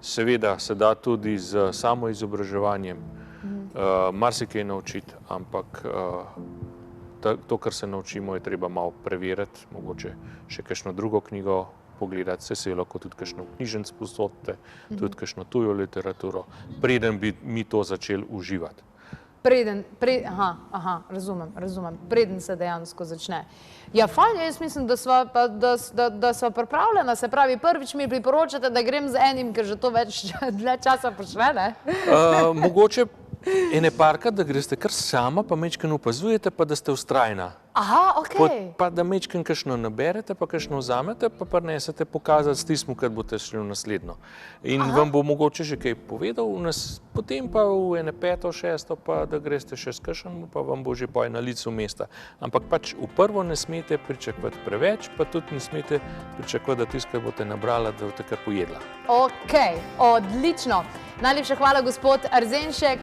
Seveda se da tudi z samoizobraževanjem marsikaj naučiti, ampak to, kar se naučimo, je treba malo preveriti, mogoče še kakšno drugo knjigo pogledati, se lahko tudi kakšno knjižnic posodite, tudi kakšno tujo literaturo, preden bi mi to začeli uživati. Razumem, preden se dejansko začne. Ja, fajn, jaz mislim, da sva pripravljena, se pravi, prvič mi priporočate, da grem z enim, ker že to več dlje časa počne, ne? Mogoče ene parkrat, da greste kar sama, pa majčkeno opazujete, pa da ste vztrajna. Aha, okej. Pa da majčkeno kakšno naberete, pa kakšno vzamete, pa prinesete pokazati s tistim, kad boste šli v naslednjo. In vam bo mogoče že kaj povedal, potem pa v ene peto, šesto, pa da greste še s kakšnim, pa vam bo že poj na licu mesta. Ampak pač v prvo ne smete pričakovati preveč, pa tudi ne smete pričakovati, da tisto, kar boste nabrala, da boste kar pojedla. Okej, odlično. Najlepša hvala, gospod Arzenšek.